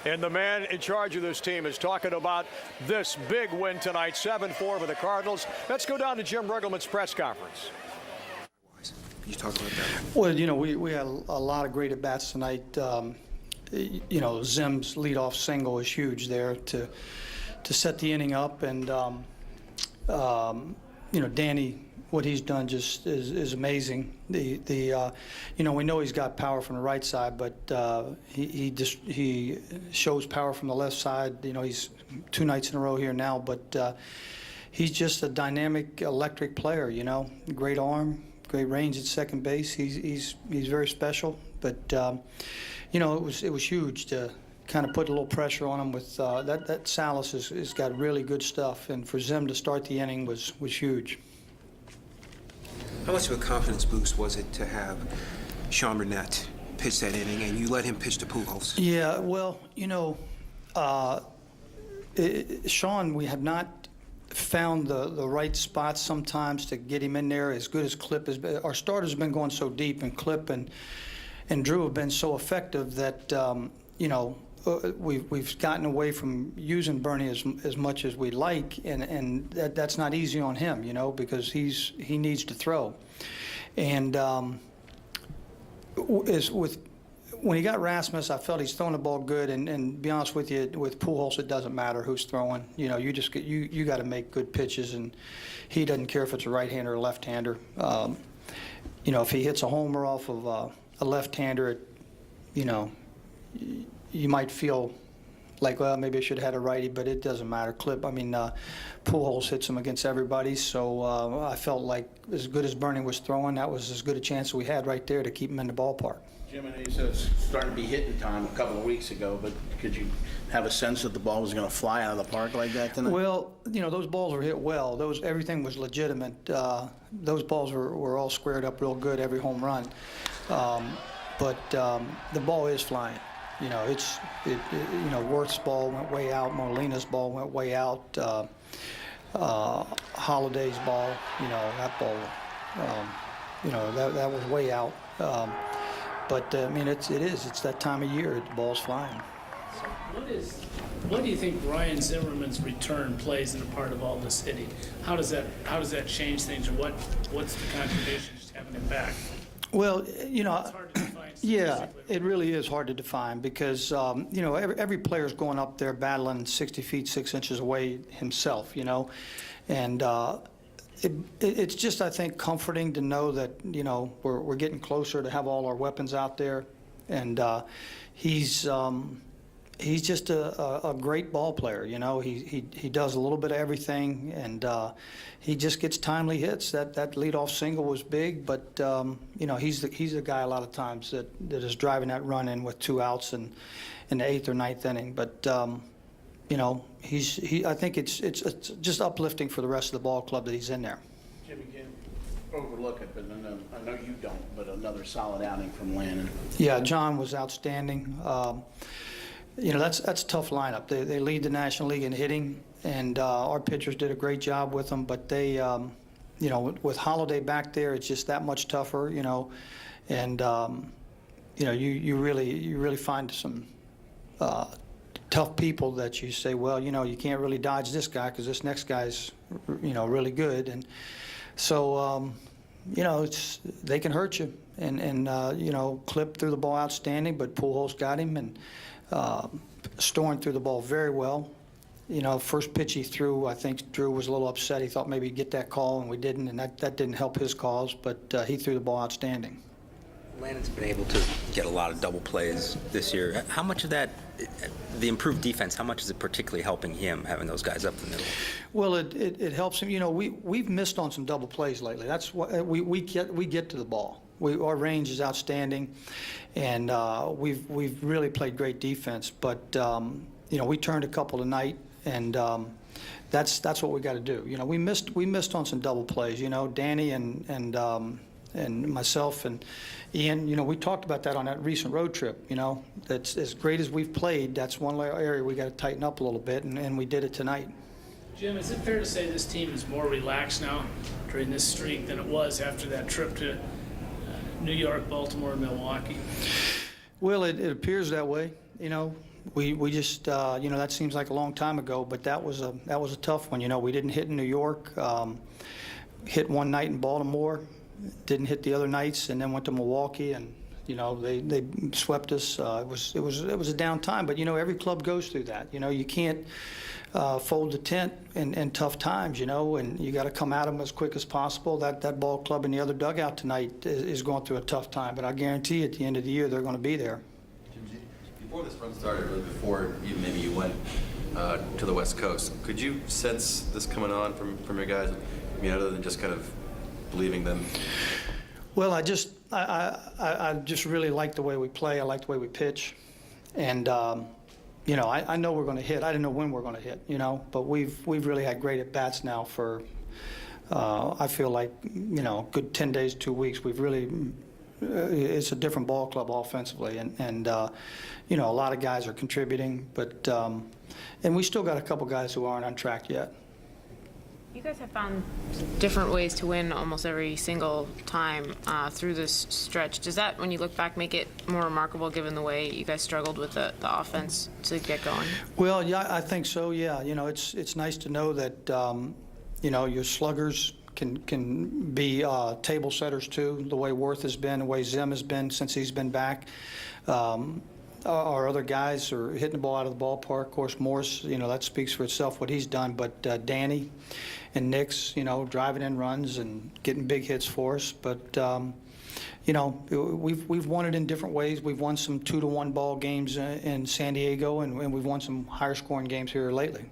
And the man in charge of this team is talking about this big win tonight, 7-4 for the Cardinals. Let's go down to Jim Riggleman's press conference. Can you talk about that? Well, you know, we had a lot of great at-bats tonight. You know, Zim's leadoff single is huge there to set the inning up. And, you know, Danny, what he's done just is amazing. You know, we know he's got power from the right side, but he shows power from the left side. You know, he's 2 nights in a row here now, but he's just a dynamic, electric player. You know, great arm, great range at second base. He's very special. But you know, it was huge to kind of put a little pressure on him with that Salas has got really good stuff, and for Zim to start the inning was huge. How much of a confidence boost was it to have Sean Burnett pitch that inning, and you let him pitch to Pujols? Yeah, well, you know, Sean, we have not found the right spots sometimes to get him in there. As good as Clip has been, our starters have been going so deep, and Clip and Drew have been so effective that you know, we've gotten away from using Bernie as much as we like, and that's not easy on him, you know, because he needs to throw. And when he got Rasmus, I felt he's throwing the ball good, and to be honest with you, with Pujols, it doesn't matter who's throwing. You know, you just you got to make good pitches, and he doesn't care if it's a right-hander or left-hander. You know, if he hits a homer off of a left-hander, you know, you might feel like, well, maybe I should have had a righty, but it doesn't matter. Pujols hits him against everybody, so I felt like as good as Bernie was throwing, that was as good a chance we had right there to keep him in the ballpark. Jim, I know you said it's starting to be hitting time a couple of weeks ago, but could you have a sense that the ball was going to fly out of the park like that tonight? Well, you know, those balls were hit well. Everything was legitimate. Those balls were all squared up real good, every home run. But the ball is flying. You know, you know, Worth's ball went way out. Molina's ball went way out. Holiday's ball, you know, that ball, you know, that was way out. But I mean, it's that time of year. The ball's flying. So what do you think Ryan Zimmerman's return plays in a part of all this hitting? How does that change things, or what's the contribution just having him back? Well, you know, it's hard to define. Yeah, it really is hard to define because you know, every player's going up there battling 60 feet 6 inches away himself. You know, and it's just, I think, comforting to know that, you know, we're getting closer to have all our weapons out there, and he's just a great ball player. You know, he does a little bit of everything, and he just gets timely hits. That leadoff single was big, but you know, he's the guy a lot of times that is driving that run in with 2 outs in the 8th or 9th inning. But you know, I think it's just uplifting for the rest of the ball club that he's in there. Jimmy, can't overlook it, but I know you don't, but another solid outing from Lannon. Yeah, John was outstanding. You know, that's a tough lineup. They lead the National League in hitting, and our pitchers did a great job with them. But they, you know, with Holiday back there, it's just that much tougher. You know, and you know, you really find some tough people that you say, well, you know, you can't really dodge this guy because this next guy's, you know, really good. And so, you know, they can hurt you. And you know, Clip threw the ball outstanding, but Pujols got him, and Storm threw the ball very well. You know, first pitch he threw, I think Drew was a little upset. He thought maybe he'd get that call, and we didn't, and that didn't help his cause, but he threw the ball outstanding. Lannon's been able to get a lot of double plays this year. How much of that, the improved defense, how much is it particularly helping him, having those guys up the middle? Well, it helps him. You know, we've missed on some double plays lately. That's what we get to the ball. Our range is outstanding, and we've really played great defense. But you know, we turned a couple tonight, and that's what we got to do. You know, we missed on some double plays. You know, Danny and myself and Ian, you know, we talked about that on that recent road trip. You know, that's as great as we've played. That's one area we got to tighten up a little bit, and we did it tonight. Jim, is it fair to say this team is more relaxed now during this streak than it was after that trip to New York, Baltimore, and Milwaukee? Well, it appears that way. You know, We just, that seems like a long time ago, but that was a tough one. We didn't hit in New York, hit one night in Baltimore, didn't hit the other nights, and then went to Milwaukee, and they swept us. It was a down time, but every club goes through that. You can't fold the tent in tough times, and you got to come at them as quick as possible. That ball club in the other dugout tonight is going through a tough time, but I guarantee at the end of the year they're going to be there. Before this run started, really before maybe you went to the West Coast, could you sense this coming on from your guys? I mean, other than just kind of believing them? Well, I just really like the way we play. I like the way we pitch, and I know we're going to hit. I didn't know when we're going to hit, but we've really had great at bats now for I feel like a good 10 days, 2 weeks. We've really. It's a different ball club offensively, and a lot of guys are contributing, but and we still got a couple guys who aren't on track yet. You guys have found different ways to win almost every single time through this stretch. Does that, when you look back, make it more remarkable given the way you guys struggled with the offense to get going? Well, yeah, I think so, yeah. It's nice to know that, your sluggers can be table setters too, the way Worth has been, the way Zim has been since he's been back. Our other guys are hitting the ball out of the ballpark. Of course, Morse, that speaks for itself what he's done. But Danny and Nix, driving in runs and getting big hits for us. But we've won it in different ways. We've won some 2-1 ball games in San Diego, and we've won some higher scoring games here lately.